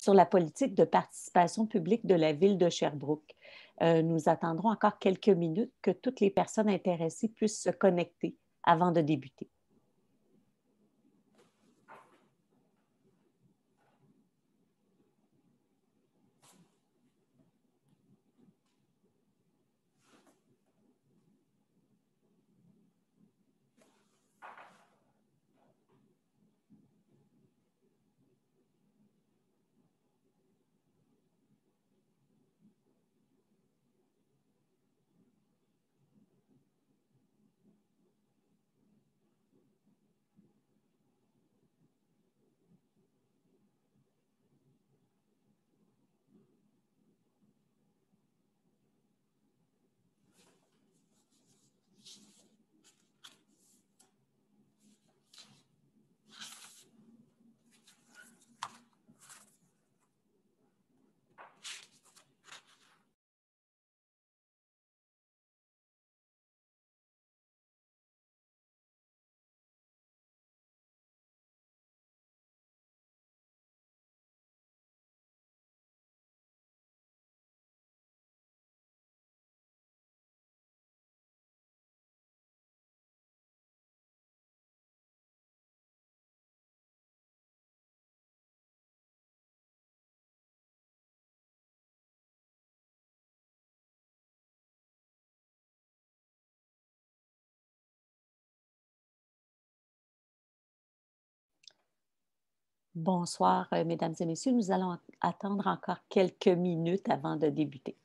sur la politique de participation publique de la ville de Sherbrooke. Nous attendrons encore quelques minutes que toutes les personnes intéressées puissent se connecter avant de débuter. Bonsoir, mesdames et messieurs. Nous allons attendre encore quelques minutes avant de débuter.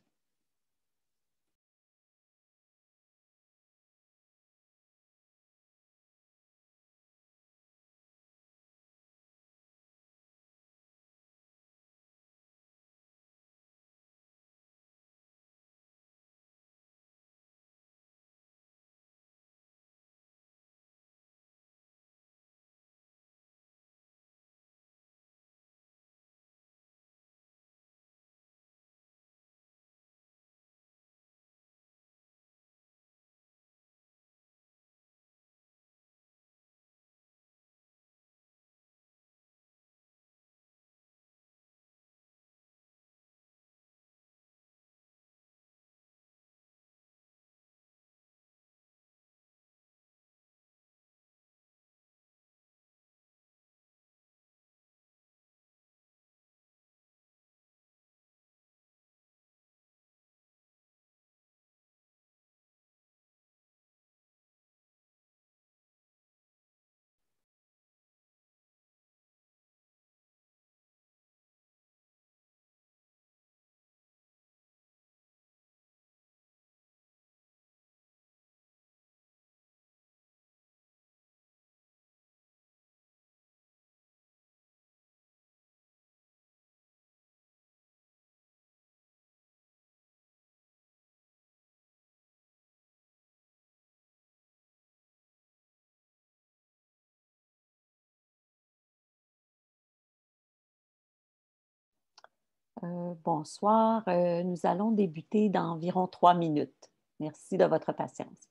Bonsoir. Nous allons débuter dans environ 3 minutes. Merci de votre patience.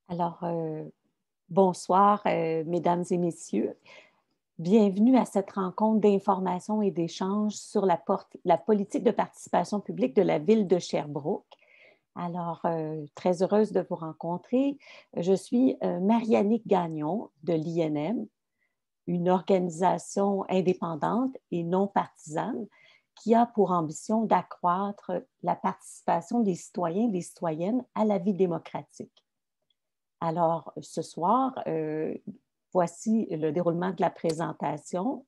Alors, bonsoir, mesdames et messieurs. Bienvenue à cette rencontre d'information et d'échange sur la politique de participation publique de la ville de Sherbrooke. Alors, très heureuse de vous rencontrer. Je suis Mariannick Gagnon de l'INM, une organisation indépendante et non partisane qui a pour ambition d'accroître la participation des citoyens et des citoyennes à la vie démocratique. Alors, ce soir, voici le déroulement de la présentation.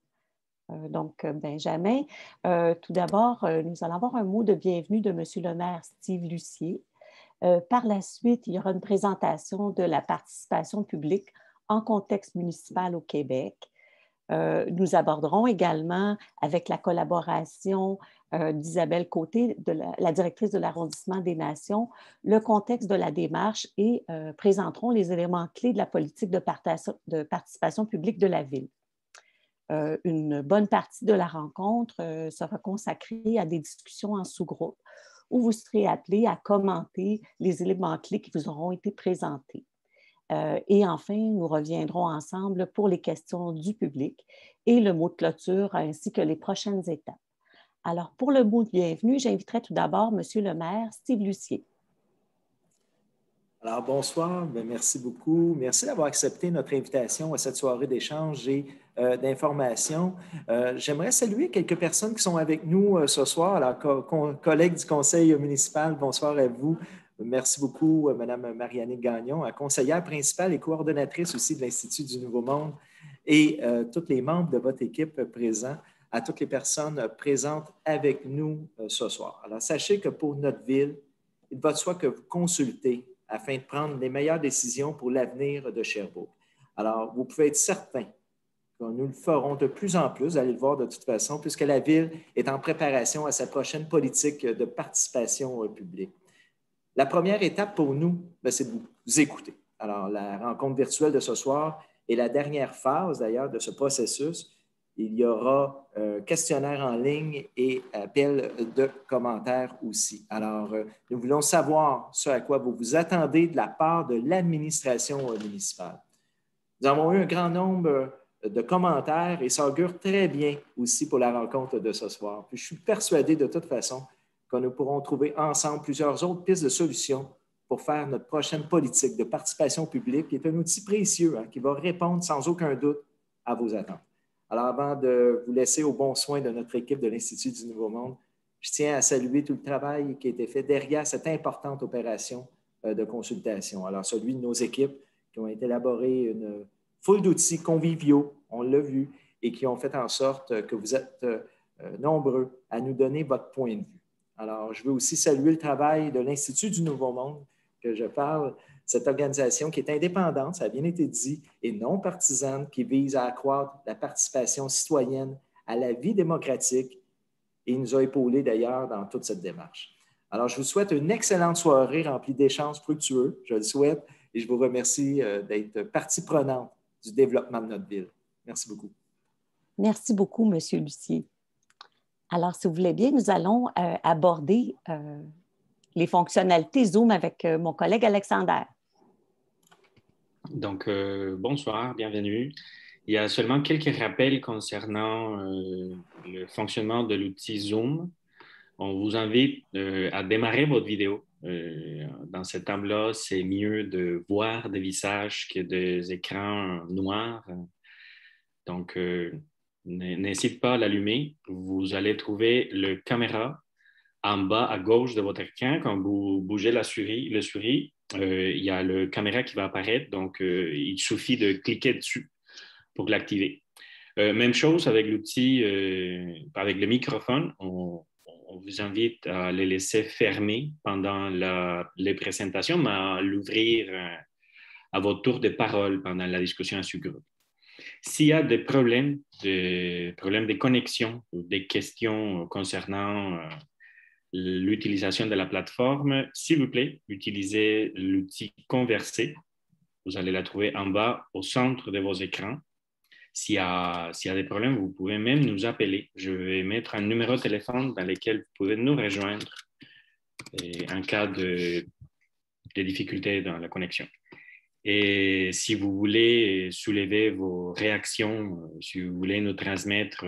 Donc, Benjamin, tout d'abord, nous allons avoir un mot de bienvenue de M. le maire Steve Lucier. Par la suite, il y aura une présentation de la participation publique en contexte municipal au Québec. Nous aborderons également, avec la collaboration d'Isabelle Côté, la directrice de l'arrondissement des Nations, le contexte de la démarche et présenterons les éléments clés de la politique de participation publique de la Ville. Une bonne partie de la rencontre sera consacrée à des discussions en sous-groupe où vous serez appelés à commenter les éléments clés qui vous auront été présentés. Et enfin, nous reviendrons ensemble pour les questions du public et le mot de clôture ainsi que les prochaines étapes. Alors, pour le mot de bienvenue, j'inviterai tout d'abord M. le maire Steve Lucier. Alors, bonsoir, merci beaucoup. Merci d'avoir accepté notre invitation à cette soirée d'échange et d'information. J'aimerais saluer quelques personnes qui sont avec nous ce soir. Alors, collègues du conseil municipal, bonsoir à vous. Merci beaucoup, Mme Marianne Gagnon, conseillère principale et coordonnatrice aussi de l'Institut du Nouveau Monde, et tous les membres de votre équipe présents, à toutes les personnes présentes avec nous ce soir. Alors, sachez que pour notre ville, il va de soi que vous consultez afin de prendre les meilleures décisions pour l'avenir de Sherbrooke. Alors, vous pouvez être certain que nous le ferons de plus en plus, vous allez le voir de toute façon, puisque la Ville est en préparation à sa prochaine politique de participation publique. La première étape pour nous, c'est de vous écouter. Alors, la rencontre virtuelle de ce soir est la dernière phase, d'ailleurs, de ce processus. Il y aura questionnaire en ligne et appel de commentaires aussi. Alors, nous voulons savoir ce à quoi vous vous attendez de la part de l'administration municipale. Nous avons eu un grand nombre de commentaires et ça augure très bien aussi pour la rencontre de ce soir. Puis je suis persuadé de toute façon que nous pourrons trouver ensemble plusieurs autres pistes de solutions pour faire notre prochaine politique de participation publique, qui est un outil précieux qui va répondre sans aucun doute à vos attentes. Alors, avant de vous laisser au bon soin de notre équipe de l'Institut du Nouveau Monde, je tiens à saluer tout le travail qui a été fait derrière cette importante opération de consultation. Alors, celui de nos équipes qui ont élaboré une foule d'outils conviviaux, on l'a vu, et qui ont fait en sorte que vous êtes nombreux à nous donner votre point de vue. Alors, je veux aussi saluer le travail de l'Institut du Nouveau Monde, que je parle, cette organisation qui est indépendante, ça a bien été dit, et non partisane, qui vise à accroître la participation citoyenne à la vie démocratique et il nous a épaulés d'ailleurs dans toute cette démarche. Alors, je vous souhaite une excellente soirée remplie d'échanges fructueux, je le souhaite, et je vous remercie d'être partie prenante du développement de notre ville. Merci beaucoup. Merci beaucoup, M. Lucier. Alors, si vous voulez bien, nous allons aborder les fonctionnalités Zoom avec mon collègue Alexander. Donc, bonsoir, bienvenue. Il y a seulement quelques rappels concernant le fonctionnement de l'outil Zoom. On vous invite à démarrer votre vidéo. Dans cette table-là, c'est mieux de voir des visages que des écrans noirs. Donc, n'hésitez pas à l'allumer. Vous allez trouver le caméra en bas à gauche de votre écran. Quand vous bougez le souris, il y a le caméra qui va apparaître. Donc, il suffit de cliquer dessus pour l'activer. Même chose avec l'outil, avec le microphone. On vous invite à les laisser fermer pendant les présentations, mais à l'ouvrir à votre tour de parole pendant la discussion sur groupe. S'il y a des problèmes de connexion ou des questions concernant l'utilisation de la plateforme, s'il vous plaît, utilisez l'outil Converser. Vous allez la trouver en bas au centre de vos écrans. S'il y a des problèmes, vous pouvez même nous appeler. Je vais mettre un numéro de téléphone dans lequel vous pouvez nous rejoindre en cas de difficultés dans la connexion. Et si vous voulez soulever vos réactions, si vous voulez nous transmettre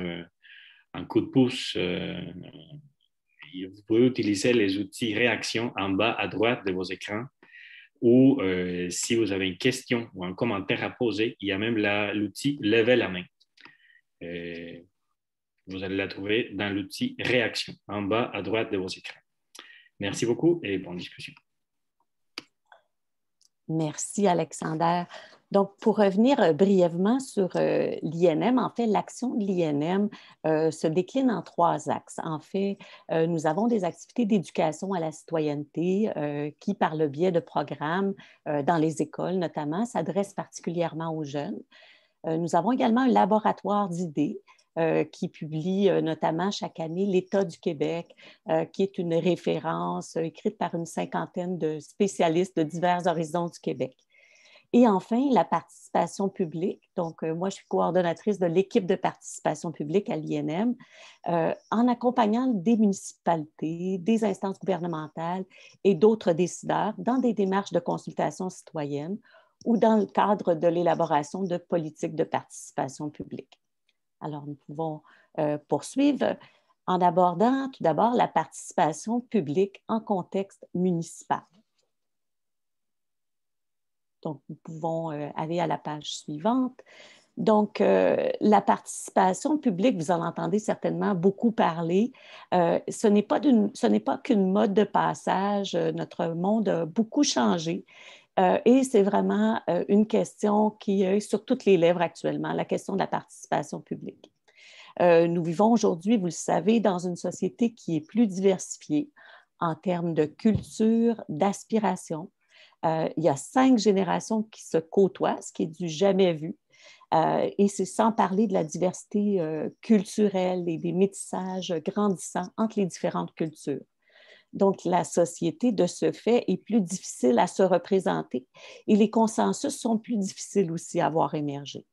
un coup de pouce, vous pouvez utiliser les outils réaction en bas à droite de vos écrans ou si vous avez une question ou un commentaire à poser, il y a même l'outil lever la main. Vous allez la trouver dans l'outil réaction en bas à droite de vos écrans. Merci beaucoup et bonne discussion. Merci, Alexander. Donc, pour revenir brièvement sur l'INM, en fait, l'action de l'INM se décline en 3 axes. En fait, nous avons des activités d'éducation à la citoyenneté qui, par le biais de programmes dans les écoles notamment, s'adressent particulièrement aux jeunes. Nous avons également un laboratoire d'idées qui publie notamment chaque année l'État du Québec, qui est une référence écrite par une 50aine de spécialistes de divers horizons du Québec. Et enfin, la participation publique. Donc, moi, je suis coordonnatrice de l'équipe de participation publique à l'INM, en accompagnant des municipalités, des instances gouvernementales et d'autres décideurs dans des démarches de consultation citoyenne ou dans le cadre de l'élaboration de politiques de participation publique. Alors, nous pouvons poursuivre en abordant tout d'abord la participation publique en contexte municipal. Donc, nous pouvons aller à la page suivante. Donc, la participation publique, vous en entendez certainement beaucoup parler. Ce n'est pas qu'une mode de passage. Notre monde a beaucoup changé. Et c'est vraiment une question qui est sur toutes les lèvres actuellement, la question de la participation publique. Nous vivons aujourd'hui, vous le savez, dans une société qui est plus diversifiée en termes de culture, d'aspiration. Il y a 5 générations qui se côtoient, ce qui est du jamais vu. Et c'est sans parler de la diversité culturelle et des métissages grandissants entre les différentes cultures. Donc, la société, de ce fait, est plus difficile à se représenter et les consensus sont plus difficiles aussi à voir émerger.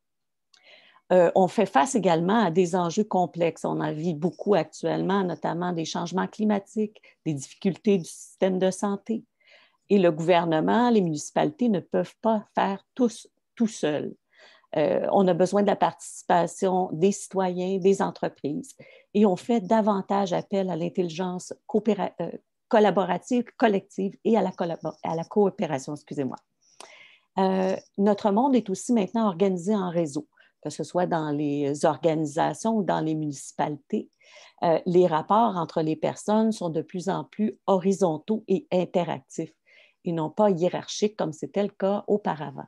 On fait face également à des enjeux complexes. On en vit beaucoup actuellement, notamment des changements climatiques, des difficultés du système de santé. Et le gouvernement, les municipalités ne peuvent pas faire tout seuls. On a besoin de la participation des citoyens, des entreprises, et on fait davantage appel à l'intelligence collaborative, collective et à la coopération, excusez-moi. Notre monde est aussi maintenant organisé en réseau, que ce soit dans les organisations ou dans les municipalités. Les rapports entre les personnes sont de plus en plus horizontaux et interactifs, et non pas hiérarchiques comme c'était le cas auparavant.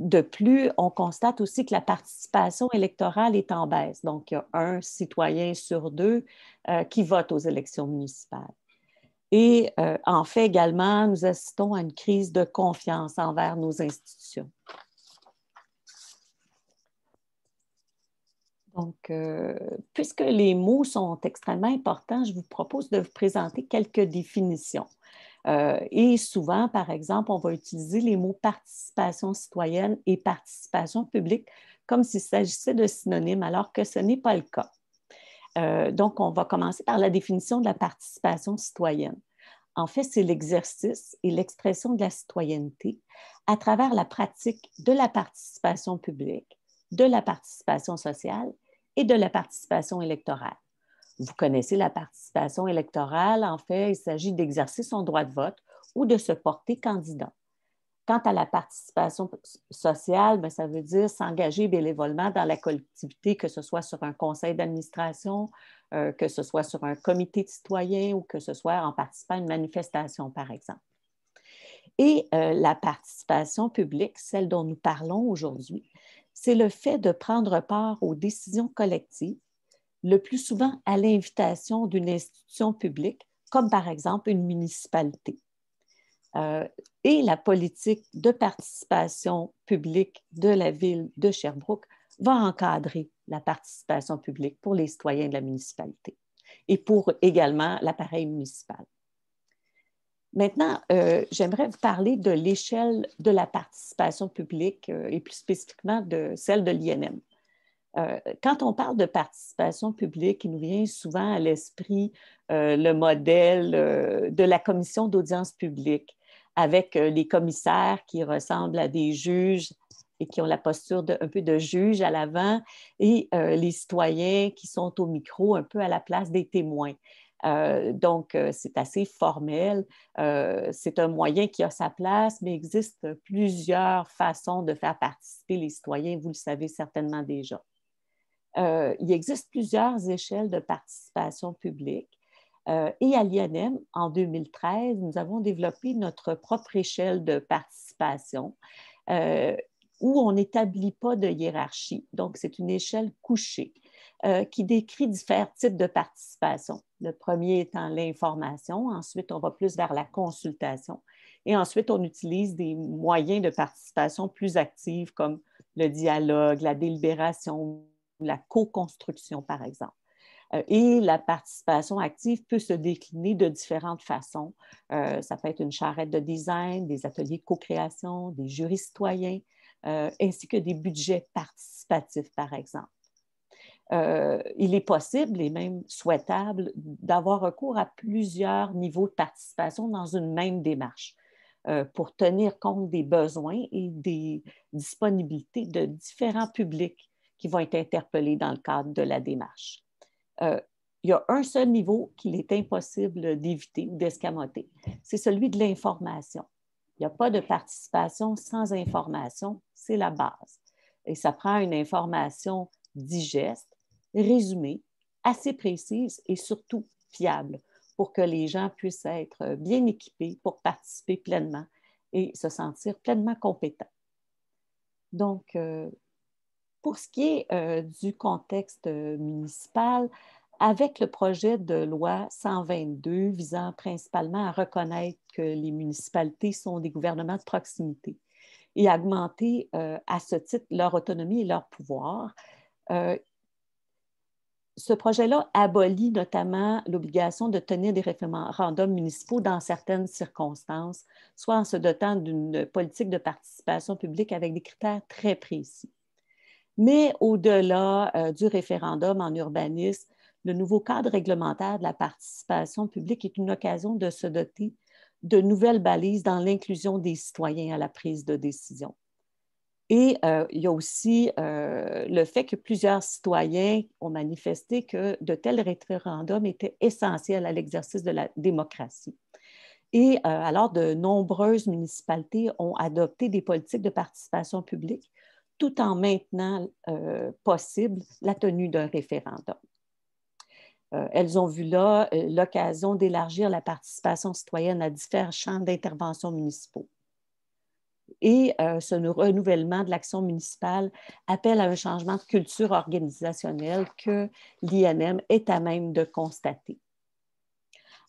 De plus, on constate aussi que la participation électorale est en baisse. Donc, il y a 1 citoyen sur 2 qui vote aux élections municipales. Et en fait, également, nous assistons à une crise de confiance envers nos institutions. Donc, puisque les mots sont extrêmement importants, je vous propose de vous présenter quelques définitions. Et souvent, par exemple, on va utiliser les mots participation citoyenne et participation publique comme s'il s'agissait de synonymes, alors que ce n'est pas le cas. Donc, on va commencer par la définition de la participation citoyenne. En fait, c'est l'exercice et l'expression de la citoyenneté à travers la pratique de la participation publique, de la participation sociale et de la participation électorale. Vous connaissez la participation électorale. En fait, il s'agit d'exercer son droit de vote ou de se porter candidat. Quant à la participation sociale, bien, ça veut dire s'engager bénévolement dans la collectivité, que ce soit sur un conseil d'administration, que ce soit sur un comité de citoyens ou que ce soit en participant à une manifestation, par exemple. Et la participation publique, celle dont nous parlons aujourd'hui, c'est le fait de prendre part aux décisions collectives, le plus souvent à l'invitation d'une institution publique, comme par exemple une municipalité. Et la politique de participation publique de la ville de Sherbrooke va encadrer la participation publique pour les citoyens de la municipalité et pour également l'appareil municipal. Maintenant, j'aimerais vous parler de l'échelle de la participation publique et plus spécifiquement de celle de l'INM. Quand on parle de participation publique, il nous vient souvent à l'esprit le modèle de la commission d'audience publique avec les commissaires qui ressemblent à des juges et qui ont la posture un peu de juge à l'avant et les citoyens qui sont au micro un peu à la place des témoins. Donc, c'est assez formel. C'est un moyen qui a sa place, mais il existe plusieurs façons de faire participer les citoyens, vous le savez certainement déjà. Il existe plusieurs échelles de participation publique. Et à l'INM, en 2013, nous avons développé notre propre échelle de participation où on n'établit pas de hiérarchie. Donc, c'est une échelle couchée qui décrit différents types de participation. Le premier étant l'information, ensuite on va plus vers la consultation et ensuite on utilise des moyens de participation plus actifs comme le dialogue, la délibération, la co-construction par exemple. Et la participation active peut se décliner de différentes façons. Ça peut être une charrette de design, des ateliers de co-création, des jurys citoyens, ainsi que des budgets participatifs, par exemple. Il est possible et même souhaitable d'avoir recours à plusieurs niveaux de participation dans une même démarche pour tenir compte des besoins et des disponibilités de différents publics qui vont être interpellés dans le cadre de la démarche. Il y a un seul niveau qu'il est impossible d'éviter ou d'escamoter, c'est celui de l'information. Il n'y a pas de participation sans information, c'est la base. Et ça prend une information digeste, résumée, assez précise et surtout fiable pour que les gens puissent être bien équipés pour participer pleinement et se sentir pleinement compétents. Donc, pour ce qui est du contexte municipal, avec le projet de loi 122 visant principalement à reconnaître que les municipalités sont des gouvernements de proximité et à augmenter à ce titre leur autonomie et leur pouvoir, ce projet-là abolit notamment l'obligation de tenir des référendums municipaux dans certaines circonstances, soit en se dotant d'une politique de participation publique avec des critères très précis. Mais au-delà du référendum en urbanisme, le nouveau cadre réglementaire de la participation publique est une occasion de se doter de nouvelles balises dans l'inclusion des citoyens à la prise de décision. Et il y a aussi le fait que plusieurs citoyens ont manifesté que de tels référendums étaient essentiels à l'exercice de la démocratie. Et alors, de nombreuses municipalités ont adopté des politiques de participation publique tout en maintenant possible la tenue d'un référendum. Elles ont vu là l'occasion d'élargir la participation citoyenne à différents champs d'intervention municipaux. Et ce renouvellement de l'action municipale appelle à un changement de culture organisationnelle que l'INM est à même de constater.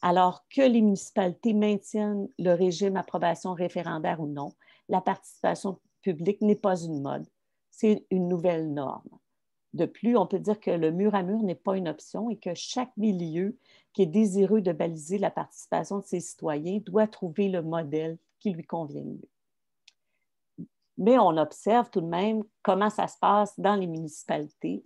Alors que les municipalités maintiennent le régime approbation référendaire ou non, la participation publique n'est pas une mode, c'est une nouvelle norme. De plus, on peut dire que le mur à mur n'est pas une option et que chaque milieu qui est désireux de baliser la participation de ses citoyens doit trouver le modèle qui lui convient le mieux. Mais on observe tout de même comment ça se passe dans les municipalités.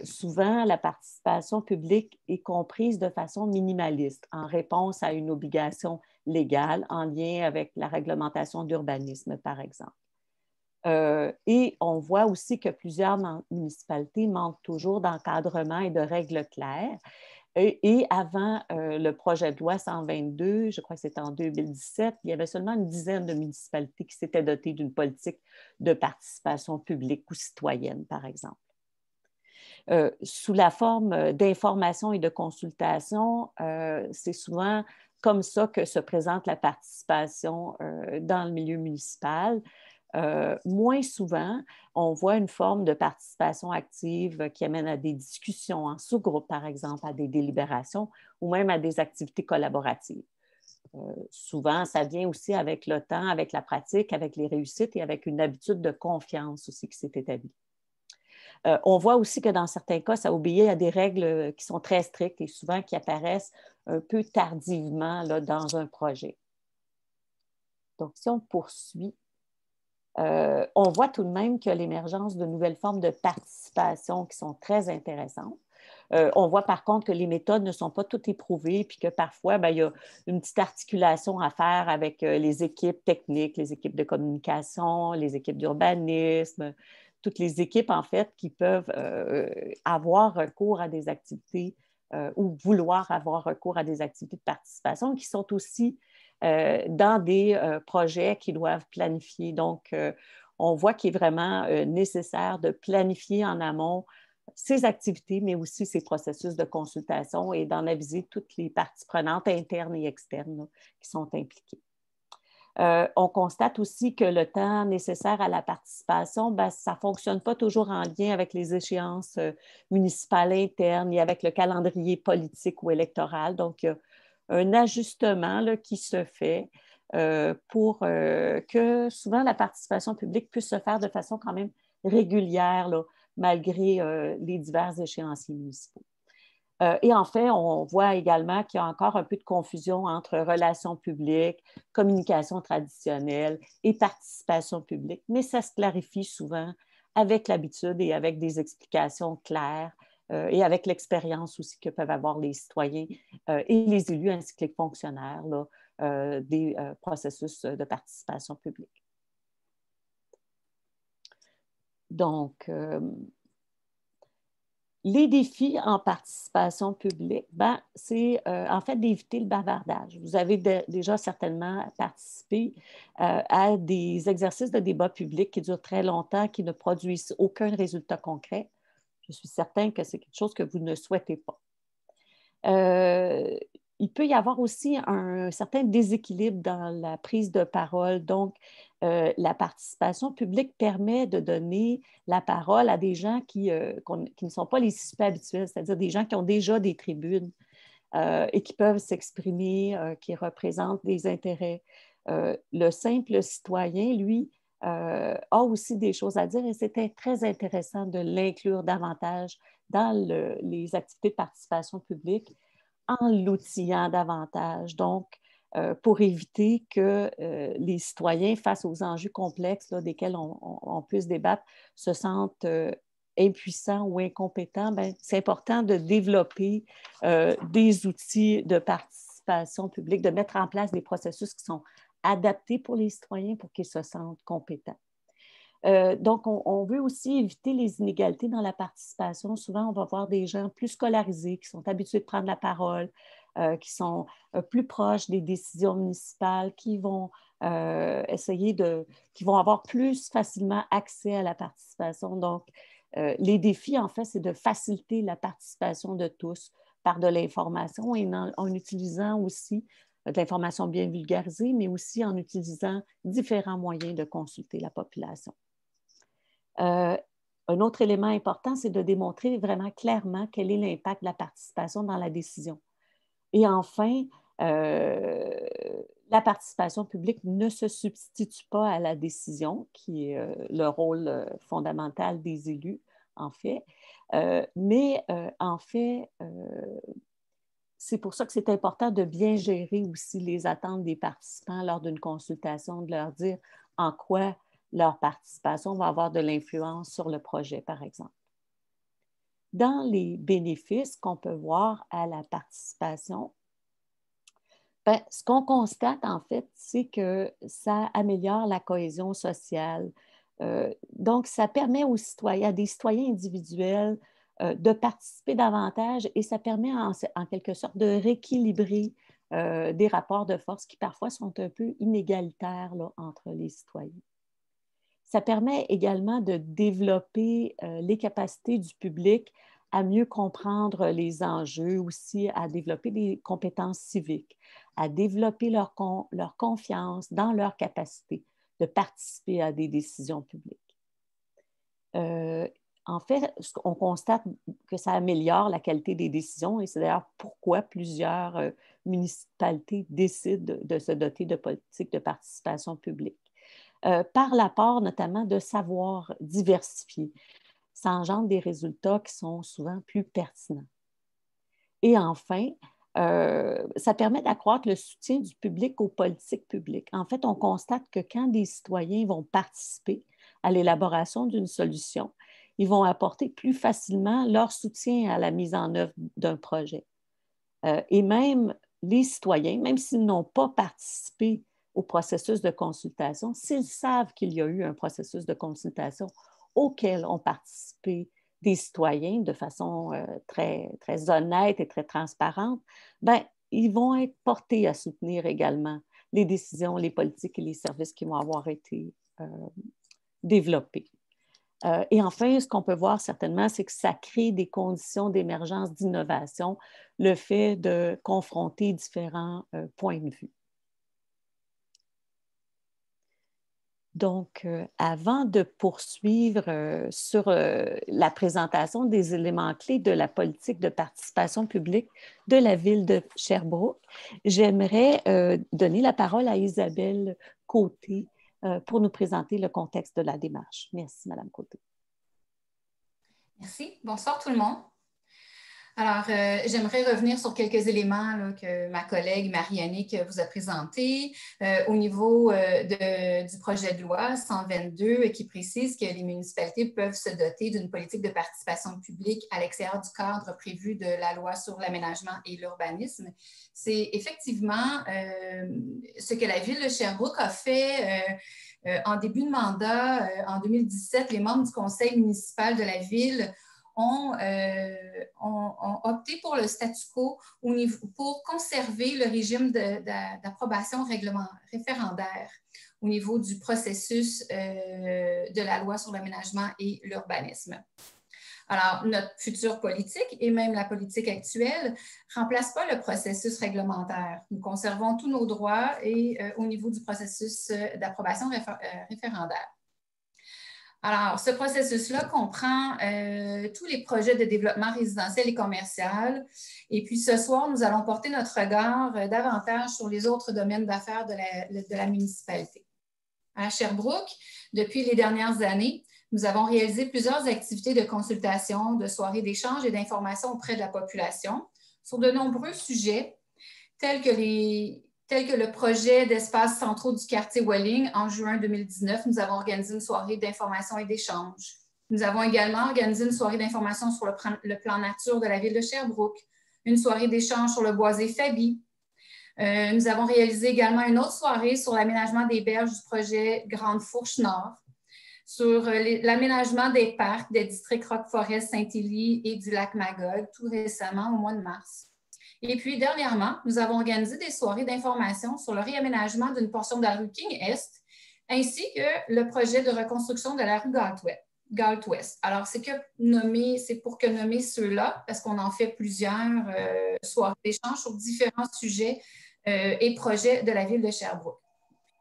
Souvent, la participation publique est comprise de façon minimaliste en réponse à une obligation légale en lien avec la réglementation d'urbanisme, par exemple. Et on voit aussi que plusieurs municipalités manquent toujours d'encadrement et de règles claires. Et avant le projet de loi 122, je crois que c'était en 2017, il y avait seulement une dizaine de municipalités qui s'étaient dotées d'une politique de participation publique ou citoyenne, par exemple. Sous la forme d'information et de consultation, c'est souvent comme ça que se présente la participation dans le milieu municipal. Moins souvent, on voit une forme de participation active qui amène à des discussions en sous-groupe, par exemple, à des délibérations ou même à des activités collaboratives. Souvent, ça vient aussi avec le temps, avec la pratique, avec les réussites et avec une habitude de confiance aussi qui s'est établie. On voit aussi que dans certains cas, ça obéit à des règles qui sont très strictes et souvent qui apparaissent un peu tardivement là, dans un projet. Donc, si on poursuit, on voit tout de même qu'il y a l'émergence de nouvelles formes de participation qui sont très intéressantes. On voit par contre que les méthodes ne sont pas toutes éprouvées puis que parfois, il y a une petite articulation à faire avec les équipes techniques, les équipes de communication, les équipes d'urbanisme, toutes les équipes, en fait, qui peuvent avoir recours à des activités ou vouloir avoir recours à des activités de participation qui sont aussi dans des projets qui doivent planifier. Donc, on voit qu'il est vraiment nécessaire de planifier en amont ses activités, mais aussi ses processus de consultation et d'en aviser toutes les parties prenantes internes et externes là, qui sont impliquées. On constate aussi que le temps nécessaire à la participation, ben, ça ne fonctionne pas toujours en lien avec les échéances municipales internes et avec le calendrier politique ou électoral. Donc, il y a un ajustement là, qui se fait pour que souvent la participation publique puisse se faire de façon quand même régulière, là, malgré les divers échéanciers municipaux. Et en fait, on voit également qu'il y a encore un peu de confusion entre relations publiques, communication traditionnelle et participation publique, mais ça se clarifie souvent avec l'habitude et avec des explications claires et avec l'expérience aussi que peuvent avoir les citoyens et les élus ainsi que les fonctionnaires là, des processus de participation publique. Donc, les défis en participation publique, ben, c'est en fait d'éviter le bavardage. Vous avez déjà certainement participé à des exercices de débat public qui durent très longtemps, qui ne produisent aucun résultat concret. Je suis certaine que c'est quelque chose que vous ne souhaitez pas. Il peut y avoir aussi un certain déséquilibre dans la prise de parole. Donc, la participation publique permet de donner la parole à des gens qui ne sont pas les suspects habituels, c'est-à-dire des gens qui ont déjà des tribunes et qui peuvent s'exprimer, qui représentent des intérêts. Le simple citoyen, lui, a aussi des choses à dire et c'était très intéressant de l'inclure davantage dans les activités de participation publique en l'outillant davantage. Donc, pour éviter que les citoyens, face aux enjeux complexes là, desquels on puisse débattre, se sentent impuissants ou incompétents, bien, c'est important de développer des outils de participation publique, de mettre en place des processus qui sont adaptés pour les citoyens pour qu'ils se sentent compétents. Donc, on veut aussi éviter les inégalités dans la participation. Souvent, on va voir des gens plus scolarisés, qui sont habitués de prendre la parole, qui sont plus proches des décisions municipales, qui vont qui vont avoir plus facilement accès à la participation. Donc, les défis, en fait, c'est de faciliter la participation de tous par de l'information et en utilisant aussi de l'information bien vulgarisée, mais aussi en utilisant différents moyens de consulter la population. Un autre élément important, c'est de démontrer vraiment clairement quel est l'impact de la participation dans la décision. Et enfin, la participation publique ne se substitue pas à la décision, qui est le rôle fondamental des élus, en fait. Mais en fait, c'est pour ça que c'est important de bien gérer aussi les attentes des participants lors d'une consultation, de leur dire en quoi leur participation va avoir de l'influence sur le projet, par exemple. Dans les bénéfices qu'on peut voir à la participation, bien, ce qu'on constate, en fait, c'est que ça améliore la cohésion sociale. Donc, ça permet aux citoyens, à des citoyens individuels de participer davantage et ça permet en quelque sorte de rééquilibrer des rapports de force qui parfois sont un peu inégalitaires là, entre les citoyens. Ça permet également de développer les capacités du public à mieux comprendre les enjeux, aussi à développer des compétences civiques, à développer leur confiance dans leur capacité de participer à des décisions publiques. En fait, on constate que ça améliore la qualité des décisions et c'est d'ailleurs pourquoi plusieurs municipalités décident de se doter de politiques de participation publique. Par l'apport notamment de savoirs diversifiés. Ça engendre des résultats qui sont souvent plus pertinents. Et enfin, ça permet d'accroître le soutien du public aux politiques publiques. En fait, on constate que quand des citoyens vont participer à l'élaboration d'une solution, ils vont apporter plus facilement leur soutien à la mise en œuvre d'un projet. Et même les citoyens, même s'ils n'ont pas participé au processus de consultation, s'ils savent qu'il y a eu un processus de consultation auquel ont participé des citoyens de façon très, très honnête et très transparente, bien, ils vont être portés à soutenir également les décisions, les politiques et les services qui vont avoir été développés. Et enfin, ce qu'on peut voir certainement, c'est que ça crée des conditions d'émergence d'innovation, le fait de confronter différents points de vue. Donc, avant de poursuivre sur la présentation des éléments clés de la politique de participation publique de la ville de Sherbrooke, j'aimerais donner la parole à Isabelle Côté pour nous présenter le contexte de la démarche. Merci, Madame Côté. Merci. Bonsoir tout le monde. Alors, j'aimerais revenir sur quelques éléments là, que ma collègue Marie-Annick vous a présentés au niveau du projet de loi 122 qui précise que les municipalités peuvent se doter d'une politique de participation publique à l'extérieur du cadre prévu de la loi sur l'aménagement et l'urbanisme. C'est effectivement ce que la ville de Sherbrooke a fait en début de mandat. En 2017, les membres du conseil municipal de la ville ont opté pour le statu quo pour conserver le régime d'approbation référendaire au niveau du processus de la loi sur l'aménagement et l'urbanisme. Alors, notre future politique et même la politique actuelle ne remplace pas le processus réglementaire. Nous conservons tous nos droits et au niveau du processus d'approbation référendaire. Alors, ce processus-là comprend tous les projets de développement résidentiel et commercial. Et puis, ce soir, nous allons porter notre regard davantage sur les autres domaines d'affaires de la municipalité. À Sherbrooke, depuis les dernières années, nous avons réalisé plusieurs activités de consultation, de soirées d'échange et d'information auprès de la population sur de nombreux sujets tels que le projet d'espaces centraux du quartier Welling. En juin 2019, nous avons organisé une soirée d'information et d'échange. Nous avons également organisé une soirée d'information sur le plan nature de la ville de Sherbrooke, une soirée d'échange sur le boisé Fabi. Nous avons réalisé également une autre soirée sur l'aménagement des berges du projet Grande Fourche Nord, sur l'aménagement des parcs des districts Roqueforest, Saint-Élie et du lac Magog, tout récemment au mois de mars. Et puis, dernièrement, nous avons organisé des soirées d'information sur le réaménagement d'une portion de la rue King-Est, ainsi que le projet de reconstruction de la rue Galt-Ouest. Alors, c'est pour que nommer ceux-là, parce qu'on en fait plusieurs soirées d'échange sur différents sujets et projets de la ville de Sherbrooke.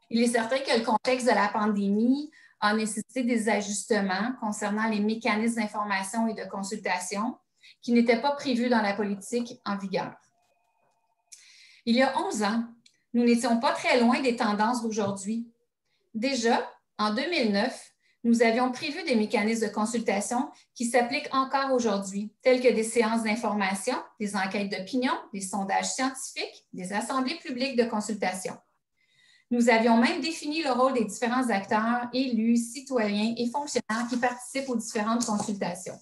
Il est certain que le contexte de la pandémie a nécessité des ajustements concernant les mécanismes d'information et de consultation qui n'étaient pas prévus dans la politique en vigueur. Il y a 11 ans, nous n'étions pas très loin des tendances d'aujourd'hui. Déjà, en 2009, nous avions prévu des mécanismes de consultation qui s'appliquent encore aujourd'hui, tels que des séances d'information, des enquêtes d'opinion, des sondages scientifiques, des assemblées publiques de consultation. Nous avions même défini le rôle des différents acteurs, élus, citoyens et fonctionnaires qui participent aux différentes consultations.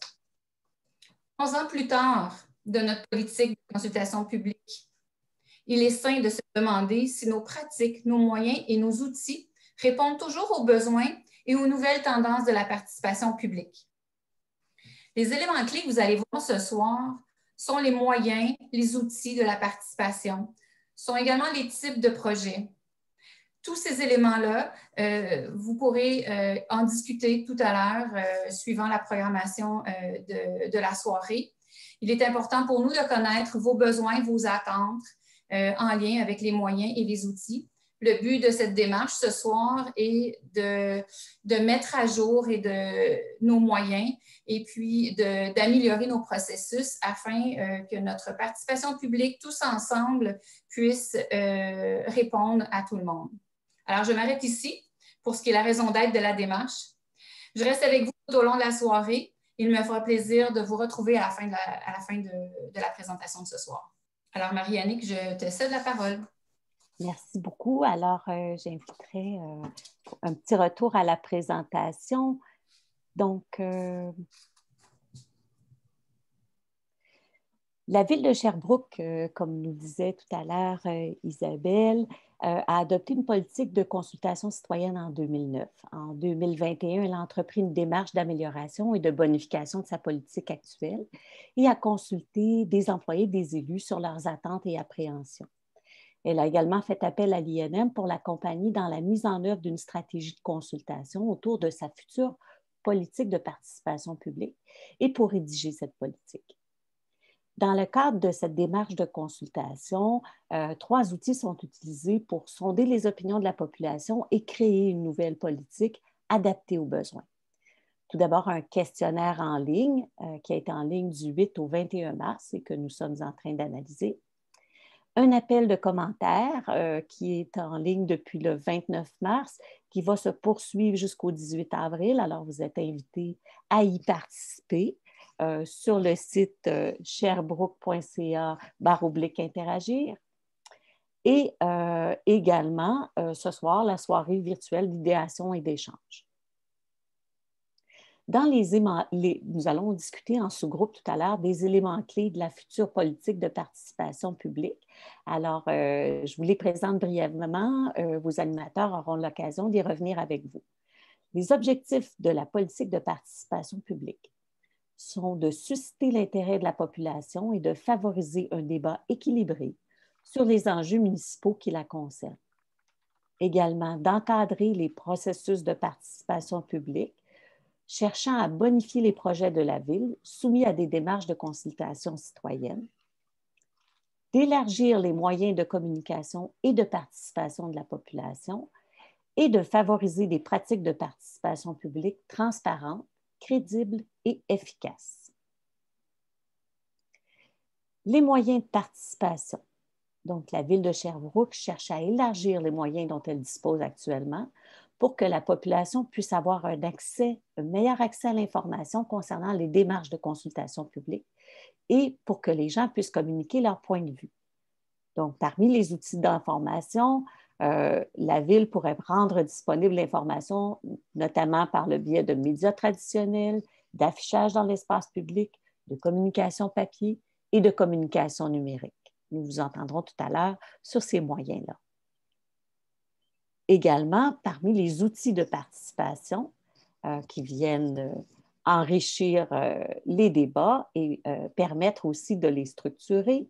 11 ans plus tard de notre politique de consultation publique, il est sain de se demander si nos pratiques, nos moyens et nos outils répondent toujours aux besoins et aux nouvelles tendances de la participation publique. Les éléments clés que vous allez voir ce soir sont les moyens, les outils de la participation, sont également les types de projets. Tous ces éléments-là, vous pourrez en discuter tout à l'heure suivant la programmation de la soirée. Il est important pour nous de connaître vos besoins, vos attentes en lien avec les moyens et les outils. Le but de cette démarche ce soir est de mettre à jour nos moyens et puis d'améliorer nos processus afin que notre participation publique, tous ensemble, puisse répondre à tout le monde. Alors, je m'arrête ici pour ce qui est la raison d'être de la démarche. Je reste avec vous tout au long de la soirée. Il me fera plaisir de vous retrouver à la fin de la présentation de ce soir. Alors, Marie-Annick, je te cède la parole. Merci beaucoup. Alors, j'inviterai un petit retour à la présentation. Donc, la ville de Sherbrooke, comme nous disait tout à l'heure Isabelle, a adopté une politique de consultation citoyenne en 2009. En 2021, elle a entrepris une démarche d'amélioration et de bonification de sa politique actuelle et a consulté des employés, des élus sur leurs attentes et appréhensions. Elle a également fait appel à l'INM pour l'accompagner dans la mise en œuvre d'une stratégie de consultation autour de sa future politique de participation publique et pour rédiger cette politique. Dans le cadre de cette démarche de consultation, 3 outils sont utilisés pour sonder les opinions de la population et créer une nouvelle politique adaptée aux besoins. Tout d'abord, un questionnaire en ligne qui a été en ligne du 8 au 21 mars et que nous sommes en train d'analyser. Un appel de commentaires qui est en ligne depuis le 29 mars, qui va se poursuivre jusqu'au 18 avril. Alors, vous êtes invités à y participer sur le site sherbrooke.ca/interagir. Et également, ce soir, la soirée virtuelle d'idéation et d'échange. Nous allons discuter en sous-groupe tout à l'heure des éléments clés de la future politique de participation publique. Alors, je vous les présente brièvement. Vos animateurs auront l'occasion d'y revenir avec vous. Les objectifs de la politique de participation publique sont de susciter l'intérêt de la population et de favoriser un débat équilibré sur les enjeux municipaux qui la concernent. Également, d'encadrer les processus de participation publique cherchant à bonifier les projets de la Ville soumis à des démarches de consultation citoyenne, d'élargir les moyens de communication et de participation de la population et de favoriser des pratiques de participation publique transparentes, crédibles et efficaces. Les moyens de participation. Donc, la Ville de Sherbrooke cherche à élargir les moyens dont elle dispose actuellement pour que la population puisse avoir un meilleur accès à l'information concernant les démarches de consultation publique et pour que les gens puissent communiquer leur point de vue. Donc, parmi les outils d'information, la Ville pourrait rendre disponible l'information, notamment par le biais de médias traditionnels, d'affichage dans l'espace public, de communication papier et de communication numérique. Nous vous entendrons tout à l'heure sur ces moyens-là. Également, parmi les outils de participation qui viennent enrichir les débats et permettre aussi de les structurer.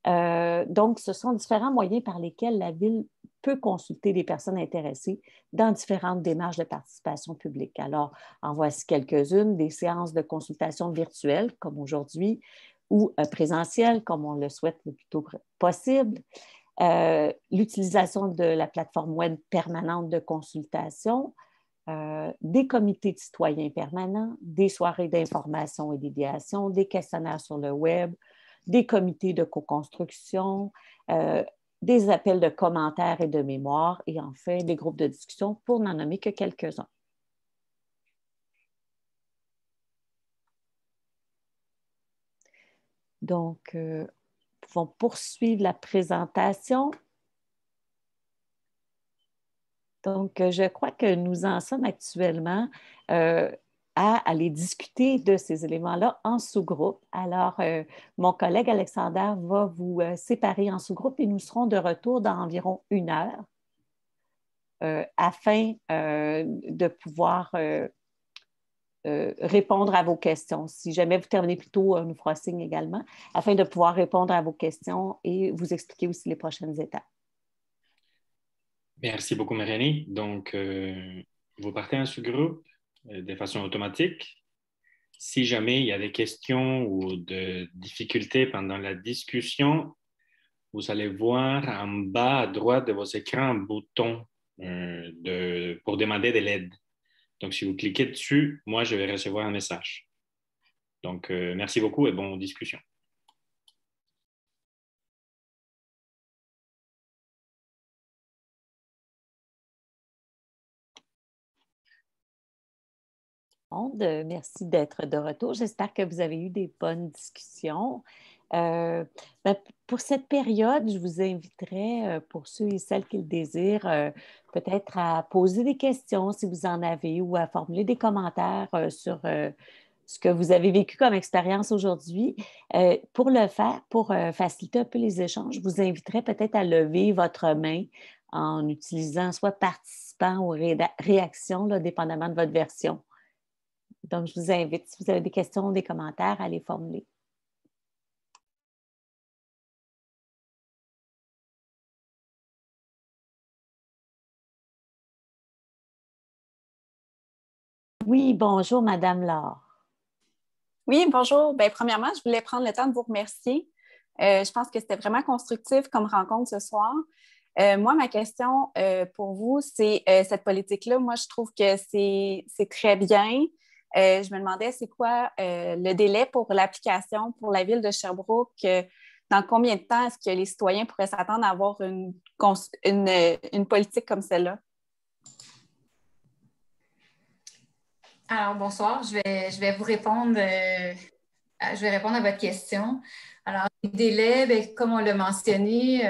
Donc, ce sont différents moyens par lesquels la Ville peut consulter les personnes intéressées dans différentes démarches de participation publique. Alors, en voici quelques-unes, des séances de consultation virtuelles, comme aujourd'hui, ou présentielles, comme on le souhaite le plus tôt possible. L'utilisation de la plateforme web permanente de consultation, des comités de citoyens permanents, des soirées d'information et d'idéation, des questionnaires sur le web, des comités de co-construction, des appels de commentaires et de mémoire, et enfin des groupes de discussion, pour n'en nommer que quelques-uns. Donc, vont poursuivre la présentation. Donc, je crois que nous en sommes actuellement à aller discuter de ces éléments-là en sous-groupe. Alors, mon collègue Alexander va vous séparer en sous-groupe et nous serons de retour dans environ 1 heure afin de pouvoir répondre à vos questions. Si jamais vous terminez plus tôt, nous ferons signe également, afin de pouvoir répondre à vos questions et vous expliquer aussi les prochaines étapes. Merci beaucoup, Marianne. Donc, vous partez en sous-groupe de façon automatique. Si jamais il y a des questions ou de difficultés pendant la discussion, vous allez voir en bas à droite de vos écrans un bouton pour demander de l'aide. Donc, si vous cliquez dessus, moi, je vais recevoir un message. Donc, merci beaucoup et bonne discussion. Merci d'être de retour. J'espère que vous avez eu des bonnes discussions. Pour cette période, je vous inviterai, pour ceux et celles qui le désirent, peut-être à poser des questions si vous en avez ou à formuler des commentaires sur ce que vous avez vécu comme expérience aujourd'hui. Pour le faire, pour faciliter un peu les échanges, je vous inviterai peut-être à lever votre main en utilisant soit participant ou réaction, là, dépendamment de votre version. Donc, je vous invite, si vous avez des questions ou des commentaires, à les formuler. Oui, bonjour, Madame Laure. Oui, bonjour. Bien, premièrement, je voulais prendre le temps de vous remercier. Je pense que c'était vraiment constructif comme rencontre ce soir. Moi, ma question pour vous, c'est cette politique-là. Moi, je trouve que c'est très bien. Je me demandais, c'est quoi le délai pour l'application pour la ville de Sherbrooke? Dans combien de temps est-ce que les citoyens pourraient s'attendre à avoir une politique comme celle-là? Alors, bonsoir. Je vais vous répondre. Je vais répondre à votre question. Alors, les délais, bien, comme on l'a mentionné,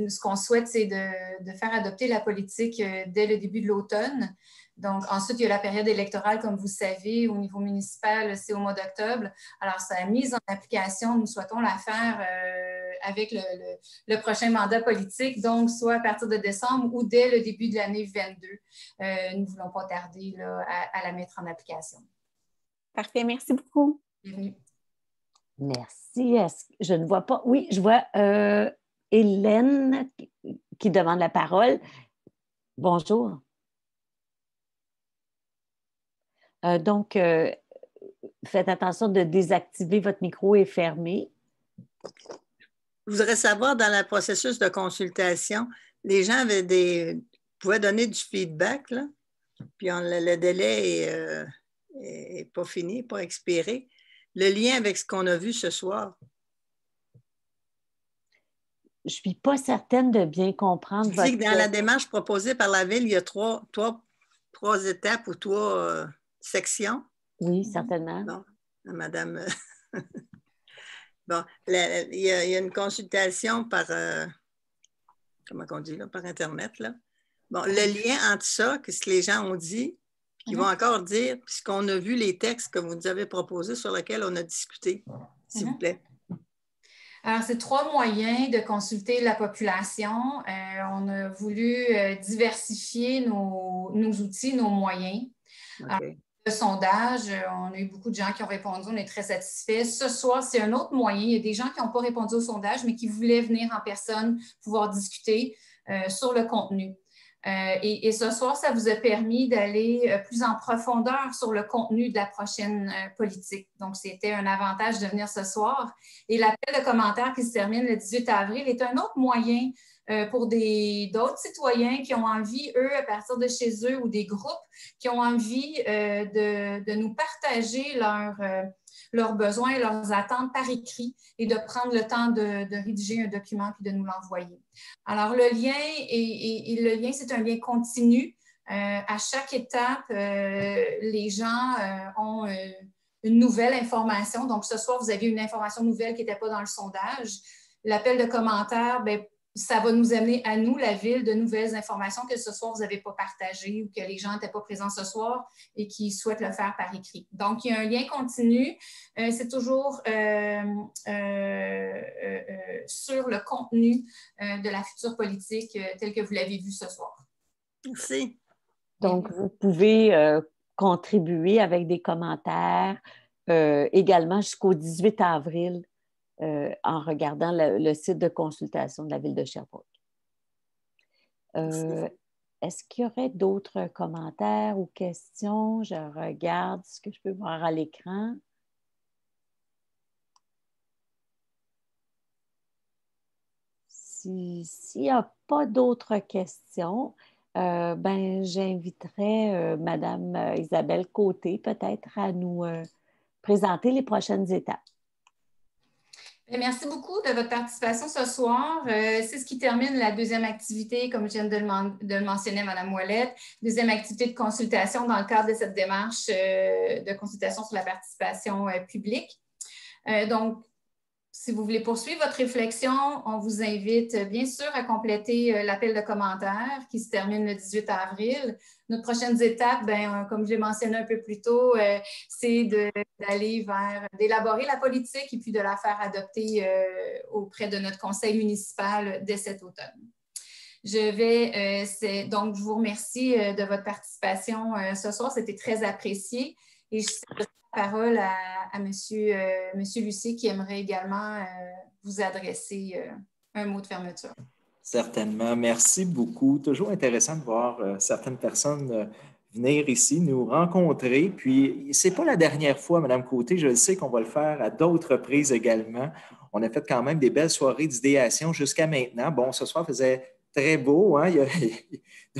ce qu'on souhaite, c'est de faire adopter la politique dès le début de l'automne. Donc, ensuite, il y a la période électorale, comme vous savez, au niveau municipal, c'est au mois d'octobre. Alors, sa mise en application, nous souhaitons la faire avec le prochain mandat politique, donc soit à partir de décembre ou dès le début de l'année 22. Nous ne voulons pas tarder là, à la mettre en application. Parfait, merci beaucoup. Bienvenue. Merci. Je ne vois pas. Oui, je vois Hélène qui demande la parole. Bonjour. Donc, faites attention de désactiver votre micro et fermer. Je voudrais savoir, dans le processus de consultation, les gens pouvaient donner du feedback, là, puis le délai n'est pas fini, pas expiré. Le lien avec ce qu'on a vu ce soir. Je ne suis pas certaine de bien comprendre. Je dis que dans la démarche proposée par la Ville, il y a trois étapes ou trois sections. Oui, certainement. Bon, Madame... Bon, il y a une consultation par... comment on dit, là, par Internet, là. Bon, le lien entre ça, ce que les gens ont dit, qui vont encore dire, puis ce qu'on a vu, les textes que vous nous avez proposés sur lesquels on a discuté, s'il vous plaît. Alors, c'est 3 moyens de consulter la population. On a voulu diversifier nos outils, nos moyens. Okay. Alors, le sondage, on a eu beaucoup de gens qui ont répondu, on est très satisfaits. Ce soir, c'est un autre moyen. Il y a des gens qui n'ont pas répondu au sondage, mais qui voulaient venir en personne pouvoir discuter sur le contenu. Et ce soir, ça vous a permis d'aller plus en profondeur sur le contenu de la prochaine politique. Donc, c'était un avantage de venir ce soir. Et l'appel de commentaires qui se termine le 18 avril est un autre moyen pour d'autres citoyens qui ont envie, eux, à partir de chez eux ou des groupes qui ont envie de nous partager leurs besoins et leurs attentes par écrit et de prendre le temps de rédiger un document puis de nous l'envoyer. Alors, le lien, c'est un lien continu. À chaque étape, les gens ont une nouvelle information. Donc, ce soir, vous avez une information nouvelle qui n'était pas dans le sondage. L'appel de commentaires, bien, ça va nous amener à nous, la Ville, de nouvelles informations que ce soir, vous n'avez pas partagées ou que les gens n'étaient pas présents ce soir et qui souhaitent le faire par écrit. Donc, il y a un lien continu. C'est toujours sur le contenu de la future politique telle que vous l'avez vu ce soir. Merci. Donc, vous pouvez contribuer avec des commentaires également jusqu'au 18 avril. En regardant le site de consultation de la Ville de Sherbrooke. Est-ce qu'il y aurait d'autres commentaires ou questions? Je regarde ce que je peux voir à l'écran. S'il n'y a pas d'autres questions, ben, j'inviterais Mme Isabelle Côté peut-être à nous présenter les prochaines étapes. Merci beaucoup de votre participation ce soir. C'est ce qui termine la deuxième activité, comme je viens de le mentionner, Mme Ouellette, deuxième activité de consultation dans le cadre de cette démarche de consultation sur la participation publique. Donc, si vous voulez poursuivre votre réflexion, on vous invite bien sûr à compléter l'appel de commentaires qui se termine le 18 avril. Nos prochaines étapes, bien, comme je l'ai mentionné un peu plus tôt, c'est d'élaborer la politique et puis de la faire adopter auprès de notre conseil municipal dès cet automne. Donc, je vous remercie de votre participation ce soir. C'était très apprécié. Et je cède la parole à Monsieur Lucier qui aimerait également vous adresser un mot de fermeture. Certainement. Merci beaucoup. Toujours intéressant de voir certaines personnes venir ici, nous rencontrer. Puis, ce n'est pas la dernière fois, Mme Côté, je le sais qu'on va le faire à d'autres reprises également. On a fait quand même des belles soirées d'idéation jusqu'à maintenant. Bon, ce soir faisait très beau, hein?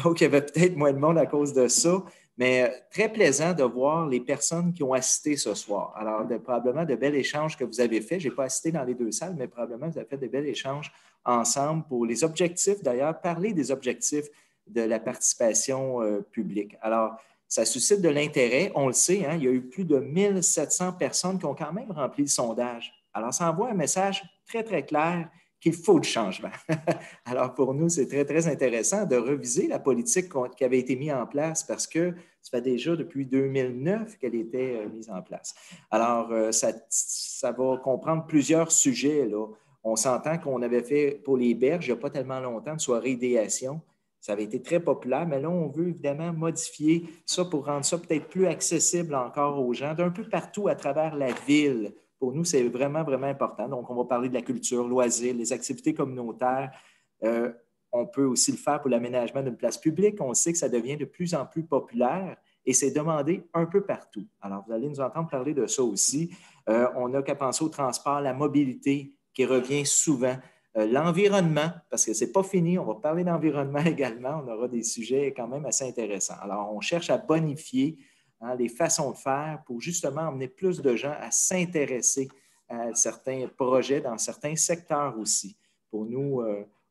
Donc, il y avait peut-être moins de monde à cause de ça, mais très plaisant de voir les personnes qui ont assisté ce soir. Alors, probablement de bels échanges que vous avez faits. Je n'ai pas assisté dans les deux salles, mais probablement vous avez fait de bels échanges ensemble pour les objectifs, d'ailleurs, parler des objectifs de la participation publique. Alors, ça suscite de l'intérêt. On le sait, hein, il y a eu plus de 1700 personnes qui ont quand même rempli le sondage. Alors, ça envoie un message très, très clair qu'il faut du changement. Alors, pour nous, c'est très, très intéressant de reviser la politique qui avait été mise en place parce que ça fait déjà depuis 2009 qu'elle était mise en place. Alors, ça va comprendre plusieurs sujets, là. On s'entend qu'on avait fait pour les berges, il n'y a pas tellement longtemps, de soirée idéation. Ça avait été très populaire, mais là, on veut évidemment modifier ça pour rendre ça peut-être plus accessible encore aux gens d'un peu partout à travers la ville. Pour nous, c'est vraiment, vraiment important. Donc, on va parler de la culture, loisirs, les activités communautaires. On peut aussi le faire pour l'aménagement d'une place publique. On sait que ça devient de plus en plus populaire et c'est demandé un peu partout. Alors, vous allez nous entendre parler de ça aussi. On n'a qu'à penser au transport, la mobilité qui revient souvent. L'environnement, parce que ce n'est pas fini, on va parler d'environnement également, on aura des sujets quand même assez intéressants. Alors, on cherche à bonifier les façons de faire pour justement emmener plus de gens à s'intéresser à certains projets dans certains secteurs aussi. Pour nous,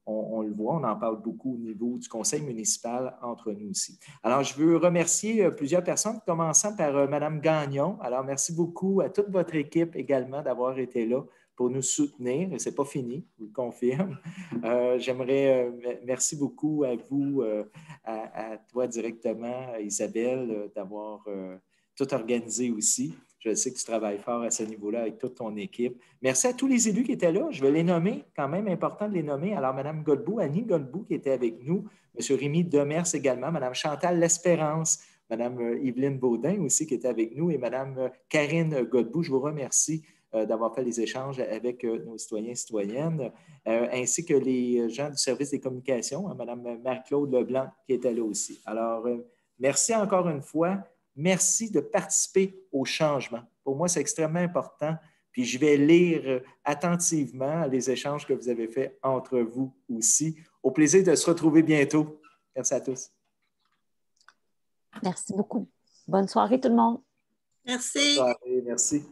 on le voit, on en parle beaucoup au niveau du conseil municipal entre nous aussi. Alors, je veux remercier plusieurs personnes, commençant par Mme Gagnon. Alors, merci beaucoup à toute votre équipe également d'avoir été là pour nous soutenir. Et ce n'est pas fini, je vous le confirme. Merci beaucoup à vous, à toi directement, Isabelle, d'avoir tout organisé aussi. Je sais que tu travailles fort à ce niveau-là avec toute ton équipe. Merci à tous les élus qui étaient là. Je vais les nommer, quand même important de les nommer. Alors, Mme Godbout, Annie Godbout qui était avec nous, M. Rémi Demers également, Mme Chantal L'Espérance, Mme Yveline Baudin aussi qui était avec nous et Mme Karine Godbout. Je vous remercie d'avoir fait les échanges avec nos citoyens et citoyennes, ainsi que les gens du service des communications, Mme Marie-Claude Leblanc qui était là aussi. Alors, merci encore une fois. Merci de participer au changement. Pour moi, c'est extrêmement important. Puis je vais lire attentivement les échanges que vous avez faits entre vous aussi. Au plaisir de se retrouver bientôt. Merci à tous. Merci beaucoup. Bonne soirée tout le monde. Merci. Bonne soirée, merci.